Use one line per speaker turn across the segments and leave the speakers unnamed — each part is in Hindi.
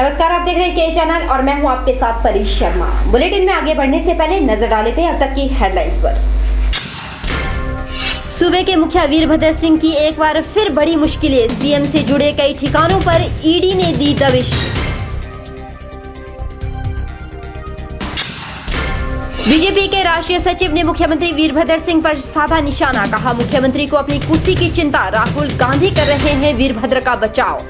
नमस्कार, आप देख रहे हैं के चैनल और मैं हूं आपके साथ परी शर्मा। बुलेटिन में आगे बढ़ने से पहले नजर डाल लेते हैं अब तक की हेडलाइंस पर। सूबे के मुखिया वीरभद्र सिंह की एक बार फिर बड़ी मुश्किलें, सीएम से जुड़े कई ठिकानों पर ईडी ने दी दबिश। बीजेपी के राष्ट्रीय सचिव ने मुख्यमंत्री वीरभद्र सिंह पर साधा निशाना, कहा मुख्यमंत्री को अपनी कुर्सी की चिंता, राहुल गांधी कर रहे हैं वीरभद्र का बचाव।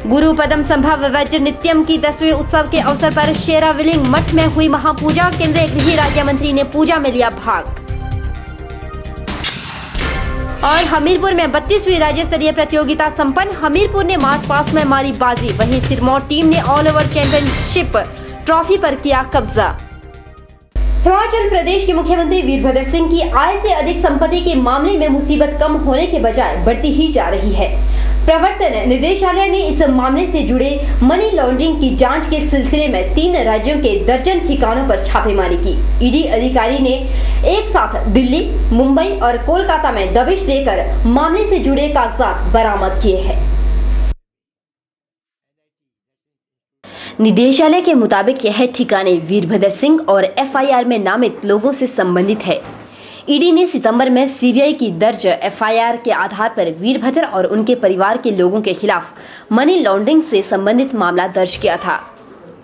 गुरु पदम संभव वज्र नित्यम की 10वें उत्सव के अवसर पर शेराविलिंग मठ में हुई महापूजा, केंद्रीय गृह राज्य मंत्री ने पूजा में लिया भाग। और हमीरपुर में 32वीं राज्य स्तरीय प्रतियोगिता संपन्न, हमीरपुर ने मार्च पास में मारी बाजी, वहीं सिरमौर टीम ने ऑल ओवर चैंपियनशिप ट्रॉफी पर किया कब्जा। हिमाचल प्रदेश के मुख्यमंत्री वीरभद्र सिंह की आय से अधिक संपत्ति के मामले में मुसीबत कम होने के बजाय बढ़ती ही जा रही है। प्रवर्तन निदेशालय ने इस मामले से जुड़े मनी लॉन्ड्रिंग की जांच के सिलसिले में 3 राज्यों के दर्जन ठिकानों पर छापेमारी की। ईडी अधिकारी ने एक साथ दिल्ली, मुंबई और कोलकाता में दबिश देकर मामले से जुड़े कागजात बरामद किए हैं। निदेशालय के मुताबिक यह ठिकाने वीरभद्र सिंह और एफआईआर में नामित लोगों से संबंधित है। ईडी ने सितंबर में सीबीआई की दर्ज एफआईआर के आधार पर वीरभद्र और उनके परिवार के लोगों के खिलाफ मनी लॉन्ड्रिंग से संबंधित मामला दर्ज किया था।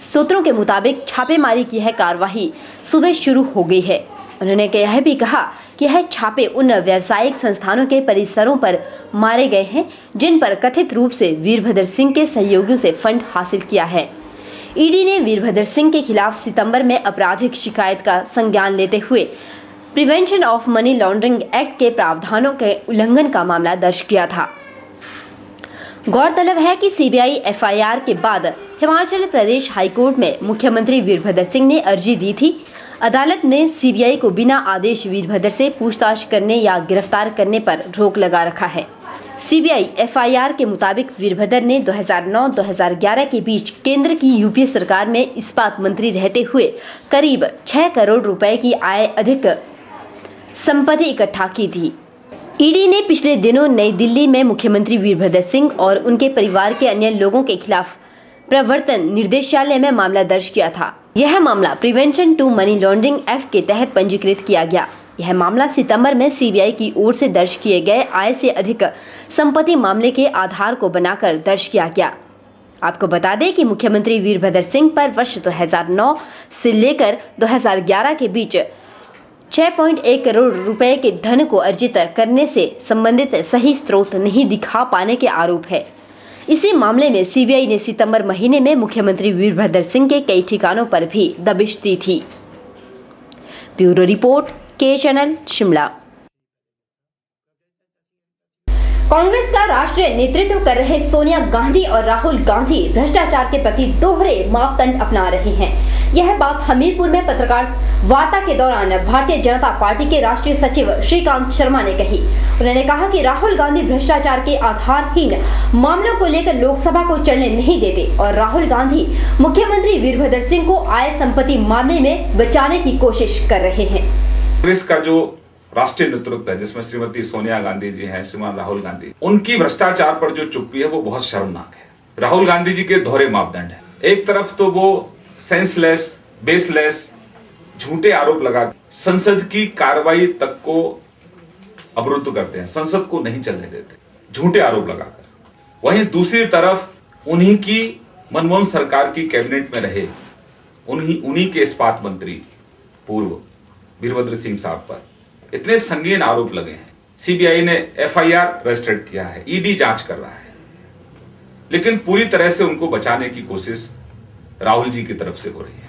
सूत्रों के मुताबिक छापेमारी की यह कार्रवाई सुबह शुरू हो गई है। उन्होंने यह भी कहा कि यह छापे उन व्यावसायिक संस्थानों के परिसरों पर मारे गए हैं जिन पर कथित रूप से वीरभद्र सिंह के सहयोगियों से फंड हासिल किया है। ईडी ने वीरभद्र सिंह के खिलाफ सितंबर में आपराधिक शिकायत का संज्ञान लेते हुए prevention of money laundering act के प्रावधानों के उल्लंघन का मामला दर्ज किया था। गौरतलब है कि सीबीआई एफआईआर के बाद हिमाचल प्रदेश हाईकोर्ट में मुख्यमंत्री वीरभद्र सिंह ने अर्जी दी थी। अदालत ने सीबीआई को बिना आदेश वीरभद्र से पूछताछ करने या गिरफ्तार करने पर रोक लगा रखा है। सीबीआई एफआईआर के मुताबिक वीरभद्र ने 2009-2011 के बीच केंद्र की यूपीए सरकार में इस्पात मंत्री रहते हुए करीब 6 करोड़ रुपए की आय अधिक संपत्ति इकट्ठा की थी। ईडी ने पिछले दिनों नई दिल्ली में मुख्यमंत्री वीरभद्र सिंह और उनके परिवार के अन्य लोगों के खिलाफ प्रवर्तन निर्देशालय में मामला दर्ज किया था। यह मामला prevention to money laundering act के तहत पंजीकृत किया गया। यह मामला सितंबर में सीबीआई की ओर से दर्ज किए गए आय से अधिक संपत्ति मामले के आधार को बनाकर दर्ज किया गया। आपको बता दें कि मुख्यमंत्री वीरभद्र सिंह पर वर्ष 2009 से लेकर 2011 के बीच 6.1 करोड़ रुपए के धन को अर्जित करने से संबंधित सही स्रोत नहीं दिखा पाने के आरोप है। इसी मामले में सीबीआई ने सितंबर महीने में मुख्यमंत्री वीरभद्र सिंह के कई ठिकानों पर भी दबिश दी थी। ब्यूरो रिपोर्ट, के चैनल, शिमला। कांग्रेस का राष्ट्रीय नेतृत्व कर रहे सोनिया गांधी और राहुल गांधी भ्रष्टाचार के प्रति दोहरे मापदंड अपना रहे हैं। यह बात हमीरपुर में पत्रकार वार्ता के दौरान भारतीय जनता पार्टी के राष्ट्रीय सचिव श्रीकांत शर्मा ने कही। उन्होंने कहा कि राहुल गांधी भ्रष्टाचार के आधारहीन मामलों को लेकर लोकसभा को चलने नहीं देते और राहुल गांधी मुख्यमंत्री वीरभद्र सिंह को आय संपत्ति मामले में बचाने की कोशिश कर रहे हैं।
कांग्रेस का जो राष्ट्रीय नेतृत्व है, जिसमें श्रीमती सोनिया गांधी जी हैं, श्रीमान राहुल गांधी, उनकी भ्रष्टाचार पर जो चुप्पी है वो बहुत शर्मनाक है। राहुल गांधी जी के दोहरे मापदंड है। एक तरफ तो वो सेंसलेस, बेसलेस, झूठे आरोप लगा संसद की कार्रवाई तक को अवरुद्ध करते हैं, संसद को नहीं चलने देते झूठे आरोप लगाकर। वहीं दूसरी तरफ उन्हीं की मनमोहन सरकार की कैबिनेट में रहे उन्हीं के इस्पात मंत्री पूर्व वीरभद्र सिंह साहब पर इतने संगीन आरोप लगे हैं। सीबीआई ने एफआईआर रजिस्टर्ड किया है, ईडी जांच कर रहा है, लेकिन पूरी तरह से उनको बचाने की कोशिश राहुल जी की तरफ से हो रही है।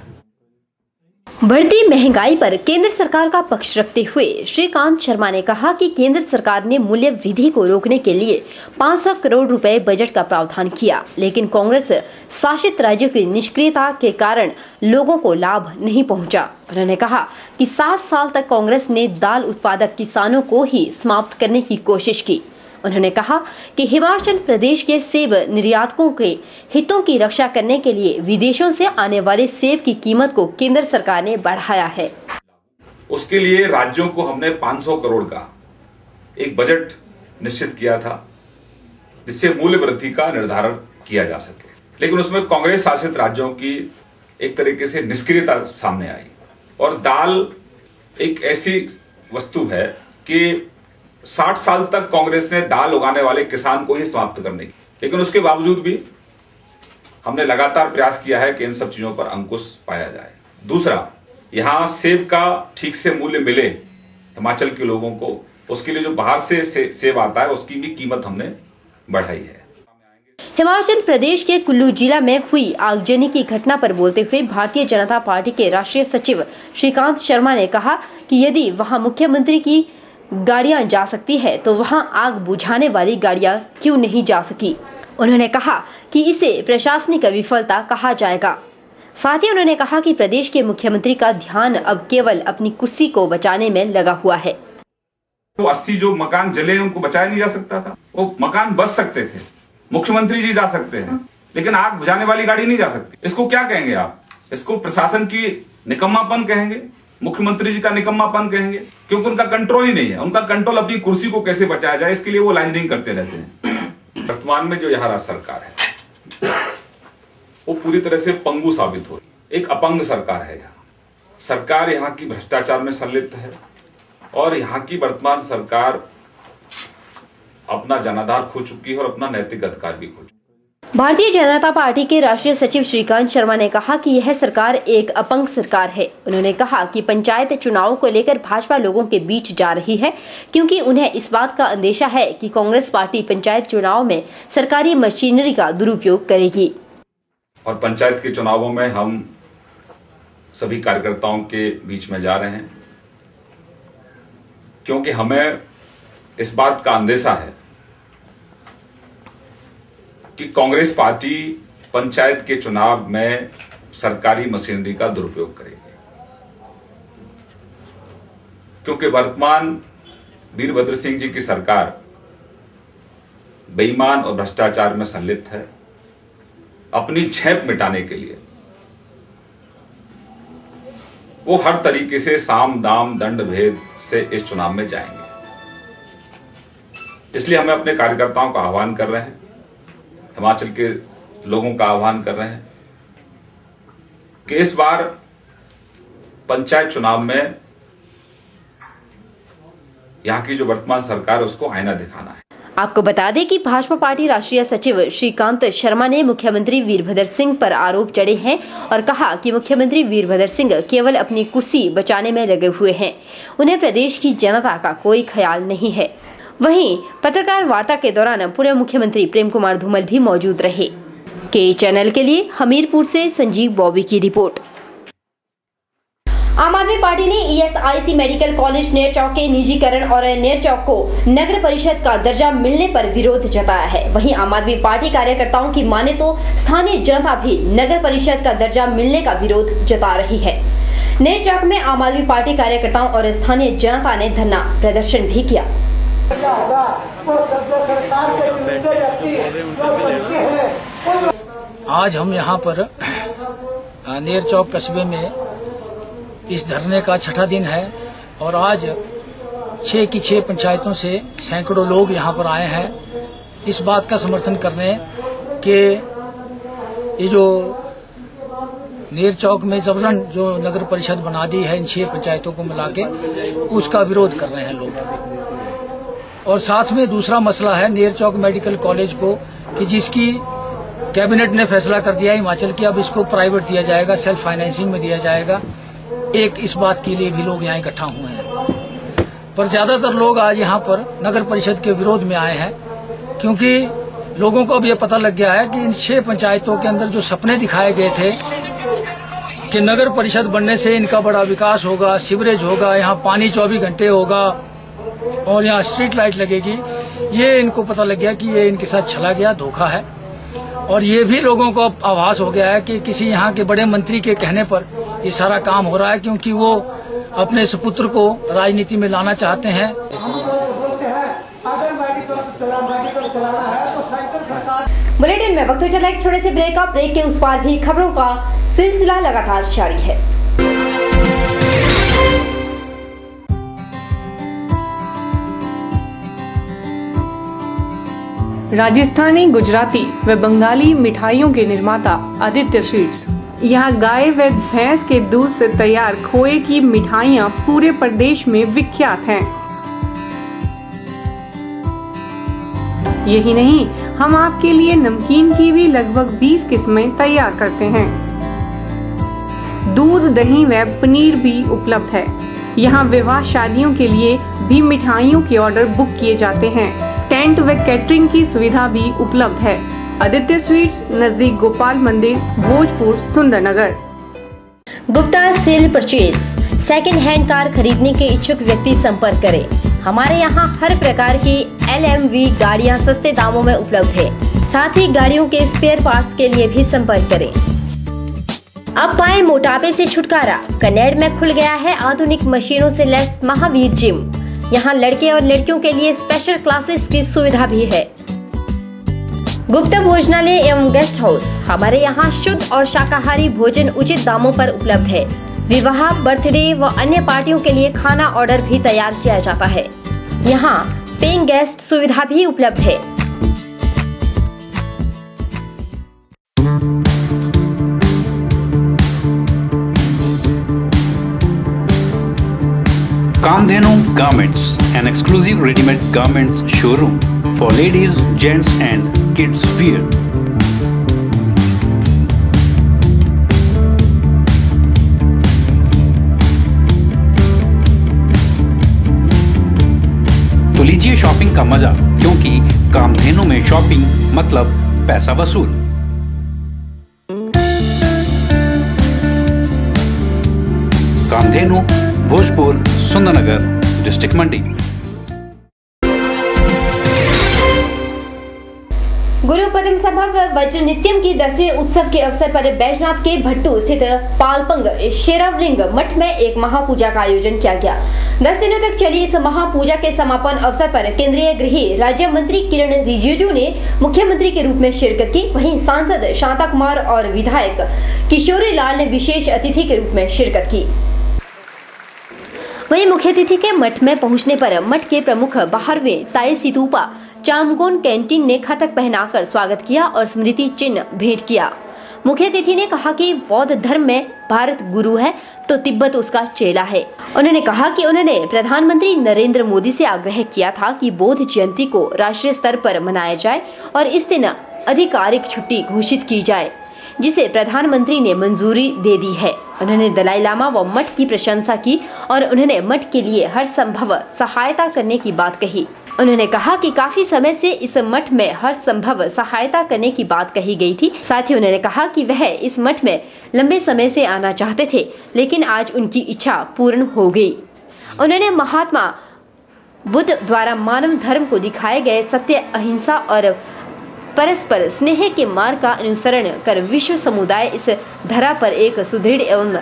बढ़ती महंगाई पर केंद्र सरकार का पक्ष रखते हुए श्रीकांत शर्मा ने कहा कि केंद्र सरकार ने मूल्य वृद्धि को रोकने के लिए 500 करोड़ रुपए बजट का प्रावधान किया, लेकिन कांग्रेस शासित राज्यों की निष्क्रियता के कारण लोगों को लाभ नहीं पहुंचा। उन्होंने कहा कि 60 साल तक कांग्रेस ने दाल उत्पादक किसानों को ही समाप्त करने की कोशिश की। उन्होंने कहा कि हिमाचल प्रदेश के सेब निर्यातकों के हितों की रक्षा करने के लिए विदेशों से आने वाले सेब की कीमत को केंद्र सरकार ने बढ़ाया है।
उसके लिए राज्यों को हमने 500 करोड़ का एक बजट निश्चित किया था जिससे मूल्य वृद्धि का निर्धारण किया जा सके। लेकिन उसमें कांग्रेस शासित राज्यों की एक तरीके से निष्क्रियता सामने आई। और दाल एक ऐसी वस्तु है कि 60 साल तक कांग्रेस ने दाल उगाने वाले किसान को ही समाप्त करने की, लेकिन उसके बावजूद भी हमने लगातार प्रयास किया है कि इन सब चीजों पर अंकुश पाया जाए। दूसरा, यहां सेब का ठीक से मूल्य मिले हिमाचल के लोगों को, उसके लिए जो बाहर से सेब आता है उसकी भी कीमत हमने बढ़ाई है।
हिमाचल प्रदेश के कुल्लू जिला में हुई आगजनी की घटना पर बोलते हुए भारतीय जनता पार्टी के राष्ट्रीय सचिव श्रीकांत शर्मा ने कहा कि यदि वहां मुख्यमंत्री की गाड़ियां जा सकती है तो वहां आग बुझाने वाली गाड़ियां क्यों नहीं जा सकी। उन्होंने कहा कि इसे प्रशासनिक विफलता कहा जाएगा। साथ ही उन्होंने कहा कि प्रदेश के मुख्यमंत्री का ध्यान अब केवल अपनी कुर्सी को बचाने में लगा हुआ है।
तो 80 जो मकान जले उनको बचाया नहीं जा सकता था, वो मकान बच सकते थे, मुख्यमंत्री जी जा सकते हैं, लेकिन आग बुझाने वाली गाड़ी नहीं जा सकती। इसको क्या कहेंगे आप? इसको प्रशासन की निकम्मापन कहेंगे, मुख्यमंत्री जी का निकम्मापन कहेंगे, क्योंकि उनका कंट्रोल ही नहीं है। उनका कंट्रोल अपनी कुर्सी को कैसे बचाया जाए इसके लिए वो लाइनिंग करते रहते हैं। वर्तमान में जो यहाँ राज्य सरकार है वो पूरी तरह से पंगु साबित हो रही, एक अपंग सरकार है। सरकार यहाँ की भ्रष्टाचार में संलिप्त है और यहाँ की वर्तमान सरकार अपना जनाधार खो चुकी है और अपना नैतिक अधिकार भी खो चुकी है।
भारतीय जनता पार्टी के राष्ट्रीय सचिव श्रीकांत शर्मा ने कहा कि यह सरकार एक अपंग सरकार है। उन्होंने कहा कि पंचायत चुनाव को लेकर भाजपा लोगों के बीच जा रही है, क्योंकि उन्हें इस बात का अंदेशा है कि कांग्रेस पार्टी पंचायत चुनाव में सरकारी मशीनरी का दुरुपयोग करेगी।
और पंचायत के चुनावों में हम सभी कार्यकर्ताओं के बीच में जा रहे हैं, क्योंकि हमें इस बात का अंदेशा है कि कांग्रेस पार्टी पंचायत के चुनाव में सरकारी मशीनरी का दुरुपयोग करेगी, क्योंकि वर्तमान वीरभद्र सिंह जी की सरकार बेईमान और भ्रष्टाचार में संलिप्त है। अपनी झेप मिटाने के लिए वो हर तरीके से साम दाम दंड भेद से इस चुनाव में जाएंगे। इसलिए हमें अपने कार्यकर्ताओं का आह्वान कर रहे हैं, हिमाचल के लोगों का आह्वान कर रहे हैं कि इस बार पंचायत चुनाव में यहां की जो वर्तमान सरकार है उसको आईना दिखाना है।
आपको बता दें कि भाजपा पार्टी राष्ट्रीय सचिव श्रीकांत शर्मा ने मुख्यमंत्री वीरभद्र सिंह पर आरोप जड़े हैं और कहा कि मुख्यमंत्री वीरभद्र सिंह केवल अपनी कुर्सी बचाने में लगे हुए हैं, उन्हें प्रदेश की जनता का कोई ख्याल नहीं है। वहीं पत्रकार वार्ता के दौरान पूर्व मुख्यमंत्री प्रेम कुमार धूमल भी मौजूद रहे। के चैनल के लिए हमीरपुर से संजीव बॉबी की रिपोर्ट। आम आदमी पार्टी ने ईएसआईसी मेडिकल कॉलेज नेरचौक के निजीकरण और नेरचौक को नगर परिषद का दर्जा मिलने पर विरोध जताया है। वहीं आम आदमी पार्टी कार्यकर्ताओं की माने तो स्थानीय जनता भी नगर परिषद का दर्जा मिलने का विरोध जता रही है। नेरचौक में आम आदमी पार्टी कार्यकर्ताओं और स्थानीय जनता ने धरना प्रदर्शन भी किया।
आज हम यहाँ पर नेरचौक कस्बे में इस धरने का छठा दिन है और आज 6 की 6 पंचायतों से सैकड़ों लोग यहाँ पर आए हैं इस बात का समर्थन करने कि ये जो नेरचौक में जबरन जो नगर परिषद बना दी है इन 6 पंचायतों को मिला के, उसका विरोध कर रहे हैं लोग। और साथ में दूसरा मसला है नेरचौक मेडिकल कॉलेज को कि जिसकी कैबिनेट ने फैसला कर दिया हिमाचल की, अब इसको प्राइवेट दिया जाएगा, सेल्फ फाइनेंसिंग में दिया जाएगा। एक इस बात के लिए भी लोग यहाँ इकट्ठा हुए हैं, पर ज्यादातर लोग आज यहाँ पर नगर परिषद के विरोध में आए हैं, क्योंकि लोगों को अब ये पता लग गया है कि इन 6 पंचायतों के अंदर जो सपने दिखाए गए थे कि नगर परिषद बनने से इनका बड़ा विकास होगा, सीवरेज होगा, यहाँ पानी 24 घंटे होगा और यहाँ स्ट्रीट लाइट लगेगी, ये इनको पता लग गया कि ये इनके साथ छला गया, धोखा है। और ये भी लोगों को आभास हो गया है कि किसी यहाँ के बड़े मंत्री के कहने पर ये सारा काम हो रहा है, क्योंकि वो अपने सुपुत्र को राजनीति में लाना चाहते हैं।
बुलेटिन में वक्त हो चला एक छोटे से ब्रेक का। ब्रेक के उस पार भी खबरों का सिलसिला लगातार जारी है।
राजस्थानी, गुजराती व बंगाली मिठाइयों के निर्माता आदित्य स्वीट्स। यहाँ गाय व भैंस के दूध से तैयार खोए की मिठाइयाँ पूरे प्रदेश में विख्यात हैं। यही नहीं, हम आपके लिए नमकीन की भी लगभग 20 किस्में तैयार करते हैं। दूध, दही व पनीर भी उपलब्ध है। यहाँ विवाह शादियों के लिए भी मिठाइयों के ऑर्डर बुक किए जाते हैं। टेंट व कैटरिंग की सुविधा भी उपलब्ध है। आदित्य स्वीट्स, नजदीक गोपाल मंदिर, Bhojpur, Sundarnagar.
Gupta sale purchase. Second hand car खरीदने के इच्छुक व्यक्ति संपर्क करें। हमारे यहाँ हर प्रकार की LMV गाड़ियाँ सस्ते दामों में उपलब्ध है। साथ ही गाड़ियों के स्पेयर पार्ट्स के लिए भी संपर्क करें। अब पाएं मोटापे से छुटकारा। कन्नड़ में खुल गया है आधुनिक मशीनों से लैस महावीर जिम। यहाँ लड़के और लड़कियों के लिए स्पेशल क्लासेस की सुविधा भी है। गुप्ता भोजनालय एवं गेस्ट हाउस। हमारे यहाँ शुद्ध और शाकाहारी भोजन उचित दामों पर उपलब्ध है। विवाह, बर्थडे व अन्य पार्टियों के लिए खाना ऑर्डर भी तैयार किया जाता है। यहाँ पेइंग गेस्ट सुविधा भी उपलब्ध है।
Kamdhenu Garments, an exclusive ready-made garments showroom for ladies, gents and kids wear. तो लीजिए शॉपिंग का मजा, क्योंकि कामधेनु में शॉपिंग मतलब पैसा वसूल। कामधेनु, भोजपुर, सुंदरनगर, डिस्ट्रिक्ट मंडी।
गुरु पद्म सभा व वज्र नित्यम की 10वें उत्सव के अवसर पर बैजनाथ के भट्टू स्थित पालपंग शेरावलिंग मठ में एक महापूजा का आयोजन किया गया। 10 दिनों तक चली इस महापूजा के समापन अवसर पर केंद्रीय गृह राज्य मंत्री किरण रिजिजू ने मुख्यमंत्री के रूप में शिरकत की। वहीं सांसद शांता कुमार और विधायक किशोरी लाल ने विशेष अतिथि के रूप में शिरकत की। वहीं मुख्य अतिथि के मठ में पहुंचने पर मठ के प्रमुख 12वें ताई सितूपा चामगोन कैंटीन ने खतक पहनाकर स्वागत किया और स्मृति चिन्ह भेंट किया। मुख्य अतिथि ने कहा कि बौद्ध धर्म में भारत गुरु है तो तिब्बत उसका चेला है। उन्होंने कहा कि उन्होंने प्रधानमंत्री नरेंद्र मोदी से आग्रह किया था कि बौद्ध जयंती को राष्ट्रीय स्तर पर मनाया जाए और इस दिन आधिकारिक छुट्टी घोषित की जाए, जिसे प्रधानमंत्री ने मंजूरी दे दी है। उन्होंने दलाई लामा व मठ की प्रशंसा की और उन्होंने मठ के लिए हर संभव सहायता करने की बात कही। उन्होंने कहा कि काफी समय से इस मठ में हर संभव सहायता करने की बात कही गई थी। साथ ही उन्होंने कहा कि वह इस मठ में लंबे समय से आना चाहते थे, लेकिन आज उनकी इच्छा पूर्ण हो गई। उन्होंने महात्मा बुद्ध द्वारा मानव धर्म को दिखाए गए सत्य, अहिंसा और परस्पर स्नेह के मार्ग का अनुसरण कर विश्व समुदाय इस धरा पर एक सुदृढ़ एवं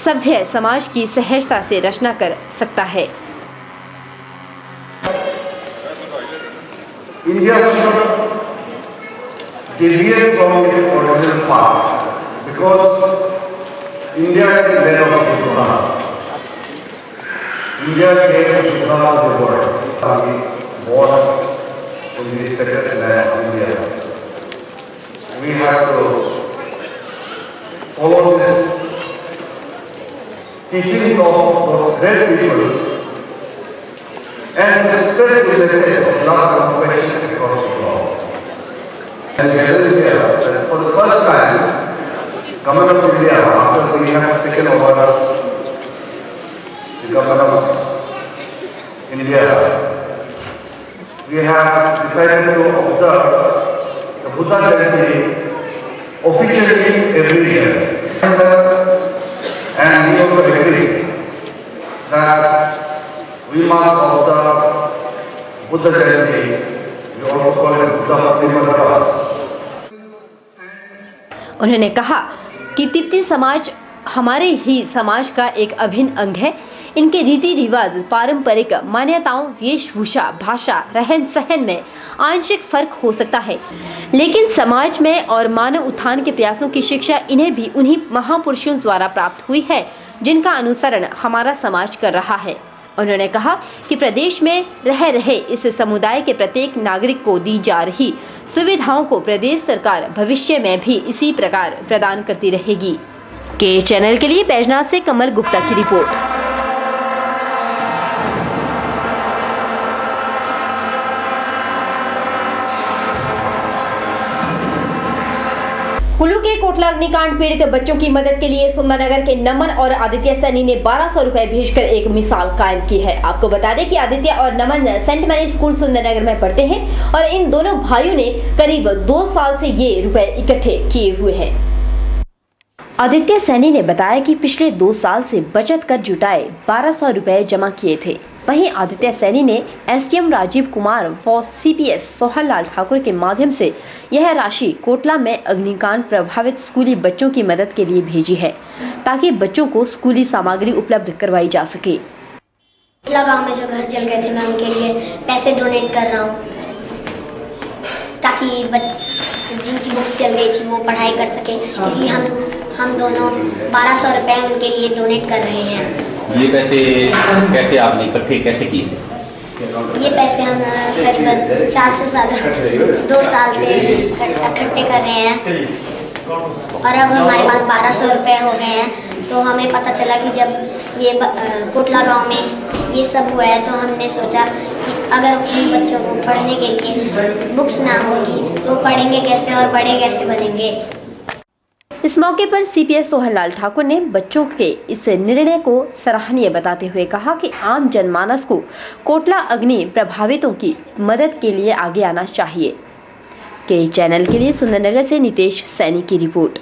सभ्य समाज की सहजता से रचना कर सकता है।
India should deviate from its original path because India is made of Buddha. India gave Buddha the world. We born in this sacred land of India. We have to follow this teachings of those great people and spread the message of love and compassion across the world. And we are here that for the first time, Government of India, after we have taken over the governance in India, we have decided to observe the Buddha Jayanti officially every year. And we also agree that we must observe Buddha Jayanti. We also call it Buddha Purnima Divas.
उन्होंने कहा कि तिब्बती समाज हमारे ही समाज का एक अभिन्न अंग है। इनके रीति रिवाज, पारंपरिक मान्यताओं, वेशभूषा, भाषा, रहन सहन में आंशिक फर्क हो सकता है, लेकिन समाज में और मानव उत्थान के प्रयासों की शिक्षा इन्हें भी उन्हीं महापुरुषों द्वारा प्राप्त हुई है जिनका अनुसरण हमारा समाज कर रहा है। उन्होंने कहा कि प्रदेश में रह रहे इस समुदाय के प्रत्येक नागरिक को दी जा रही सुविधाओं को प्रदेश सरकार भविष्य में भी इसी प्रकार प्रदान करती रहेगी। के चैनल के लिए बैजनाथ से कमल गुप्ता की रिपोर्ट। कुल्लू के कोटला अग्निकांड पीड़ित बच्चों की मदद के लिए सुंदरनगर के नमन और आदित्य सैनी ने 1200 रुपए भेजकर एक मिसाल कायम की है। आपको बता दें कि आदित्य और नमन सेंट मैरी स्कूल सुंदरनगर में पढ़ते हैं और इन दोनों भाइयों ने करीब 2 साल से ये रुपए इकट्ठे किए हुए हैं। आदित्य सैनी ने बताया कि पिछले 2 साल से बचत कर जुटाए 1200 रुपए जमा किए थे। वहीं आदित्य सैनी ने SDM Rajiv Kumar for CPS Sohan Lal Thakur के माध्यम से यह राशि कोटला में अग्निकांड प्रभावित स्कूली बच्चों की मदद के लिए भेजी है, ताकि बच्चों को स्कूली सामग्री उपलब्ध करवाई जा सके।
कोटला गांव में जो घर जल गए थे, मैं उनके लिए पैसे डोनेट कर रहा हूँ, ताकि जिनकी बुक्स जल गई थी वो पढ़ाई कर सके। इसलिए हम दोनों 1200 रुपए उनके लिए डोनेट कर रहे हैं।
ये पैसे कैसे आपने इकट्ठे कैसे किए थे?
ये पैसे हम करीबन 2 साल से इकट्ठे कर रहे हैं और अब हमारे पास 1200 रुपए हो गए हैं। तो हमें पता चला कि जब ये कोटला गांव में ये सब हुआ है, तो हमने सोचा कि अगर उन बच्चों को पढ़ने के लिए बुक्स ना होगी तो पढ़ेंगे कैसे और बड़े कैसे बनेंगे।
इस मौके पर सीपीएस सोहन लाल ठाकुर ने बच्चों के इस निर्णय को सराहनीय बताते हुए कहा कि आम जनमानस को कोटला अग्नि प्रभावितों की मदद के लिए आगे आना चाहिए। के चैनल के लिए सुंदरनगर से नितेश सैनी की रिपोर्ट।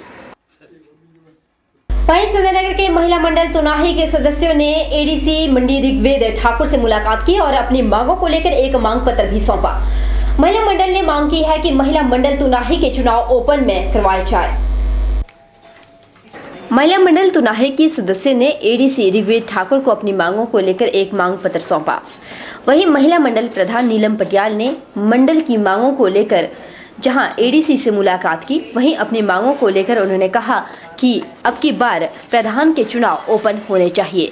वहीं सुंदरनगर के महिला मंडल तुनाही के सदस्यों ने एडीसी मंडी ऋग्वेद ठाकुर से मुलाकात की और अपनी मांगों को लेकर एक मांग पत्र भी सौंपा। महिला मंडल ने मांग की है कि महिला मंडल तुनाही के चुनाव ओपन में करवाए जाए। महिला मंडल तुनाही की सदस्यों ने एडीसी ऋग्वेद ठाकुर को अपनी मांगों को लेकर एक मांग पत्र सौंपा। वहीं महिला मंडल प्रधान नीलम पटियाल ने मंडल की मांगों को लेकर जहां एडीसी से मुलाकात की, वहीं अपनी मांगों को लेकर उन्होंने कहा कि अब की बार प्रधान के चुनाव ओपन होने चाहिए।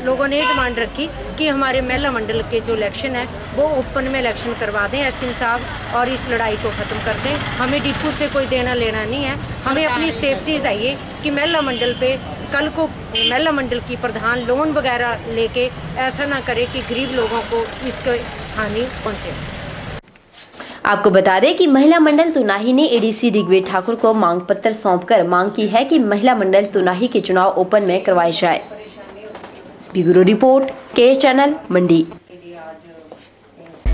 लोगों ने डिमांड रखी कि हमारे महिला मंडल के जो इलेक्शन है वो ओपन में इलेक्शन करवा दें एसडीएम साहब, और इस लड़ाई को ख़त्म कर दें। हमें डिपू से कोई देना लेना नहीं है, हमें अपनी सेफ्टी चाहिए कि महिला मंडल पे कल को महिला मंडल की प्रधान लोन वगैरह लेके ऐसा ना करे कि गरीब लोगों को इसकी हानि पहुँचे।
आपको बता दें कि महिला मंडल तुनाही ने एडीसी ऋग्वेद ठाकुर को मांग पत्र सौंपकर मांग की है कि महिला मंडल तुनाही के चुनाव ओपन में करवाए जाए। ब्यूरो रिपोर्ट, के चैनल मंडी।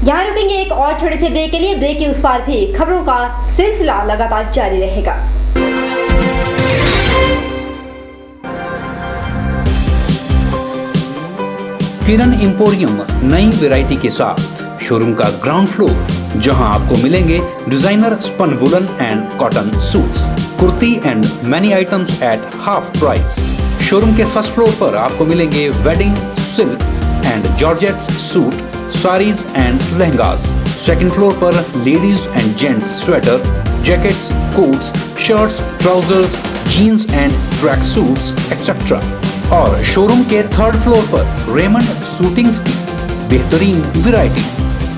यहाँ रुकेंगे एक और छोटे से ब्रेक के लिए। ब्रेक के उस पार भी खबरों का सिलसिला लगातार जारी रहेगा।
किरण एम्पोरियम नई वैरायटी के साथ शोरूम का ग्राउंड फ्लोर, जहां आपको मिलेंगे designer spun woollen and cotton suits, kurti and many items at half price. Showroom के फर्स्ट फ्लोर पर आपको मिलेंगे wedding, silk and georgettes suit, saris and lehengas. Second floor पर ladies and gents sweater, jackets, coats, shirts, trousers, jeans and track suits etcetera. और शोरूम के थर्ड फ्लोर पर रेमंड सूटिंग्स की बेहतरीन वैरायटी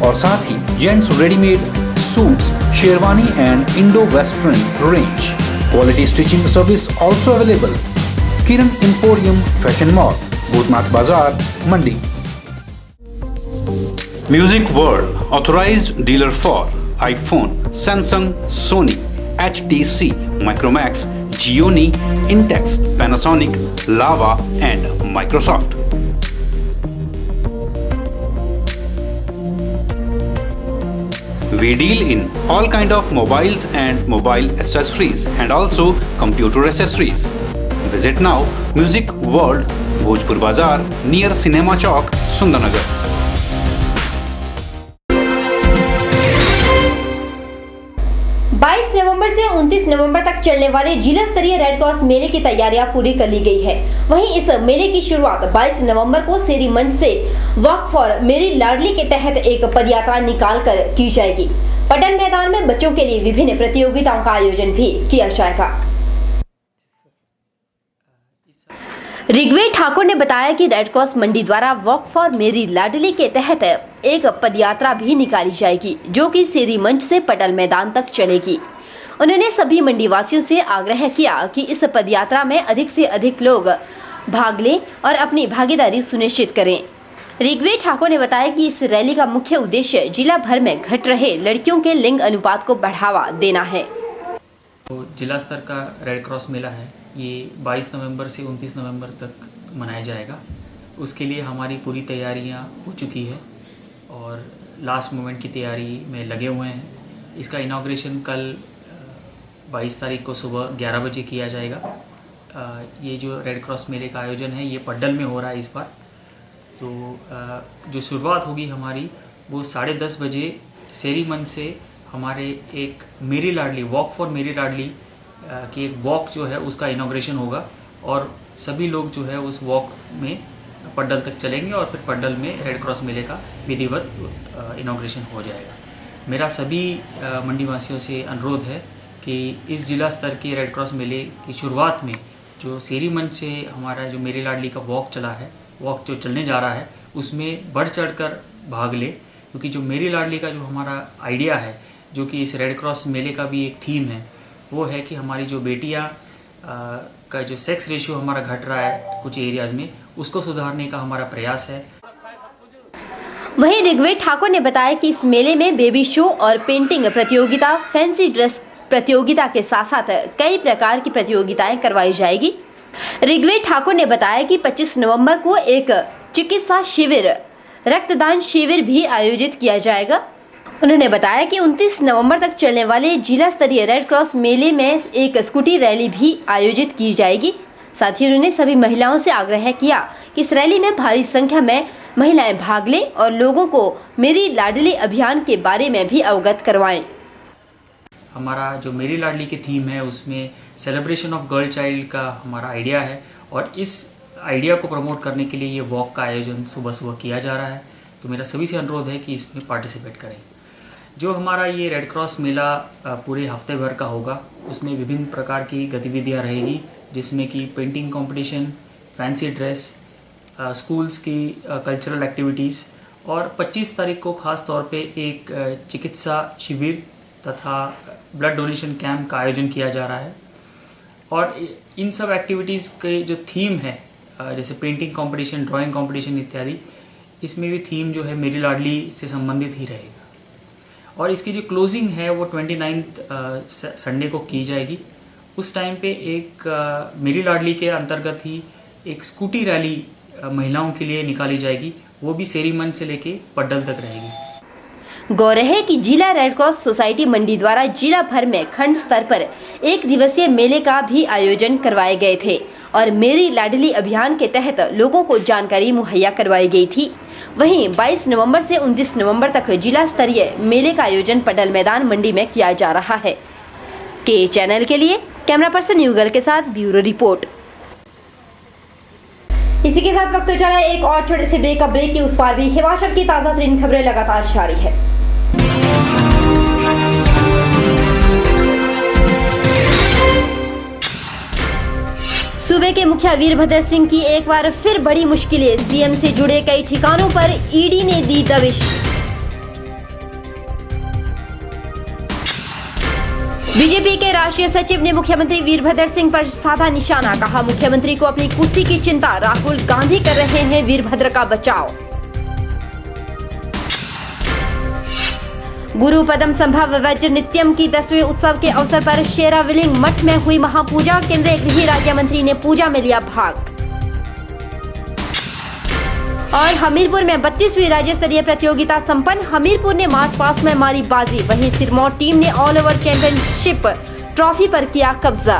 और साथ ही gents readymade suits, sherwani and Indo western range. Quality stitching service also available. Kiran emporium fashion mall, Bhutnath Bazaar, Mandi. Music world authorised dealer for iPhone, Samsung, Sony, HTC, Micromax, Gionee, Intex, Panasonic, Lava and Microsoft. We deal in all kind of mobiles and mobile accessories and also computer accessories. Visit now Music World, Bhojpur Bazaar, near Cinema Chowk, Sundarnagar.
नवंबर से 29 नवंबर तक चलने वाले जिला स्तरीय रेड क्रॉस मेले की तैयारियां पूरी कर ली गई है। वहीं इस मेले की शुरुआत 22 नवंबर को सेरी मंच से वॉक फॉर मेरी लाडली के तहत एक पदयात्रा निकालकर की जाएगी। पटन मैदान में बच्चों के लिए विभिन्न प्रतियोगिताओं का आयोजन भी किया जाएगा। ऋग्वेद ठाकुर ने बताया कि रेड क्रॉस मंडी द्वारा वॉक फॉर मेरी लाडली के तहत एक पदयात्रा भी निकाली जाएगी, जो कि सेरी मंच से पटल मैदान तक चलेगी। उन्होंने सभी मंडी वासियों से आग्रह किया कि इस पदयात्रा में अधिक से अधिक लोग भाग लें और अपनी भागीदारी सुनिश्चित करें। ऋग्वेद ठाकुर ने बताया कि इस रैली का मुख्य उद्देश्य जिला भर में घट रहे लड़कियों के लिंग अनुपात को बढ़ावा देना है।
तो जिला स्तर का रेड क्रॉस मेला है, ये 22 नवंबर से 29 नवंबर तक मनाया जाएगा। उसके लिए हमारी पूरी तैयारियां हो चुकी है और लास्ट मोमेंट की तैयारी में लगे हुए हैं। इसका इनॉग्रेशन कल 22 तारीख को सुबह 11 बजे किया जाएगा। ये जो रेड क्रॉस मेले का आयोजन है ये पड्डल में हो रहा है इस बार। तो जो शुरुआत होगी हमारी वो 10:30 बजे सेरी मंच से हमारे एक मेरी लाडली वॉक फॉर मेरी लाडली की एक वॉक जो है उसका इनॉग्रेशन होगा और सभी लोग जो है उस वॉक में पड्डल तक चलेंगे और फिर पड्डल में रेड क्रॉस मेले का विधिवत इनॉग्रेशन हो जाएगा। मेरा सभी मंडी वासियों से अनुरोध है कि इस जिला स्तर के रेड क्रॉस मेले की शुरुआत में जो सेरी मंच से हमारा जो मेरी लाडली का वॉक चला है, वॉक जो चलने जा रहा है उसमें बढ़ चढ़कर भाग ले, क्योंकि जो मेरी लाडली का जो हमारा आइडिया है, जो कि इस रेड क्रॉस मेले का भी एक थीम है, वो है कि हमारी जो बेटियां का जो सेक्स रेशियो हमारा घट रहा है कुछ एरियाज में, उसको सुधारने का हमारा प्रयास है।
वहीं ऋग्वेद ठाकुर ने बताया कि इस मेले में बेबी शो और पेंटिंग प्रतियोगिता, फैंसी ड्रेस प्रतियोगिता के साथ साथ कई प्रकार की प्रतियोगिताएं करवाई जाएगी। ऋग्वेद ठाकुर ने बताया कि 25 नवंबर को एक चिकित्सा शिविर, रक्तदान शिविर भी आयोजित किया जाएगा। उन्होंने बताया कि 29 नवंबर तक चलने वाले जिला स्तरीय रेड क्रॉस मेले में एक स्कूटी रैली भी आयोजित की जाएगी। साथ ही उन्होंने सभी महिलाओं से आग्रह किया कि इस रैली में भारी संख्या में महिलाएं भाग लें और लोगों को मेरी लाडली अभियान के बारे में भी अवगत करवाएं।
हमारा जो मेरी लाडली की थीम है उसमें सेलिब्रेशन ऑफ गर्ल चाइल्ड का हमारा आइडिया है और इस आइडिया को प्रमोट करने के लिए ये वॉक का आयोजन सुबह सुबह किया जा रहा है। तो मेरा सभी से अनुरोध है कि इसमें पार्टिसिपेट करें। जो हमारा ये रेड क्रॉस मेला पूरे हफ्ते भर का होगा, उसमें विभिन्न प्रकार की गतिविधियां रहेगी, जिसमें कि painting competition, fancy dress, schools की कल्चरल एक्टिविटीज़ और 25 तारीख को ख़ास तौर पे एक चिकित्सा शिविर तथा ब्लड डोनेशन कैंप का आयोजन किया जा रहा है। और इन सब एक्टिविटीज़ के जो थीम है, जैसे पेंटिंग कंपटीशन, ड्राइंग कंपटीशन इत्यादि, इसमें भी थीम जो है मेरी लाडली से संबंधित ही रहेगा। और इसकी जो क्लोजिंग है वो 29 संडे को की जाएगी। उस टाइम पे एक मेरी लाडली के अंतर्गत ही एक स्कूटी रैली महिलाओं के लिए निकाली जाएगी, वो भी सेरी मंच से लेके पड्डल तक रहेगी।
गौर है कि जिला रेड क्रॉस सोसाइटी मंडी द्वारा जिला भर में खंड स्तर पर एक दिवसीय मेले का भी आयोजन करवाए गए थे और मेरी लाडली अभियान के तहत लोगों को जानकारी मुहैया करवाई गई थी। वहीं 22 नवंबर से 29 नवंबर तक जिला स्तरीय मेले का आयोजन पटल मैदान मंडी में किया जा रहा है। के चैनल के लिए कैमरा पर्सन युगल के साथ ब्यूरो रिपोर्ट। इसी के साथ वक्त चला एक और छोटे से ब्रेक। ब्रेक के उस पार भी हिमाचल की ताजा तरीन खबरें लगातार जारी है। सूबे के मुखिया वीरभद्र सिंह की एक बार फिर बड़ी मुश्किलें। सीएम से जुड़े कई ठिकानों पर ईडी ने दी दबिश। बीजेपी के राष्ट्रीय सचिव ने मुख्यमंत्री वीरभद्र सिंह पर साधा निशाना। कहा, मुख्यमंत्री को अपनी कुर्सी की चिंता, राहुल गांधी कर रहे हैं वीरभद्र का बचाव। गुरु पदम संभव वज्र नित्यम की 10वें उत्सव के अवसर पर शेराविलिंग मठ में हुई महापूजा। केंद्रीय गृह राज्य मंत्री ने पूजा में लिया भाग। और हमीरपुर में 32वीं राज्य स्तरीय प्रतियोगिता संपन्न। हमीरपुर ने मार्च पास्ट में मारी बाजी। वहीं सिरमौर टीम ने ऑल ओवर चैंपियनशिप ट्रॉफी पर किया कब्जा।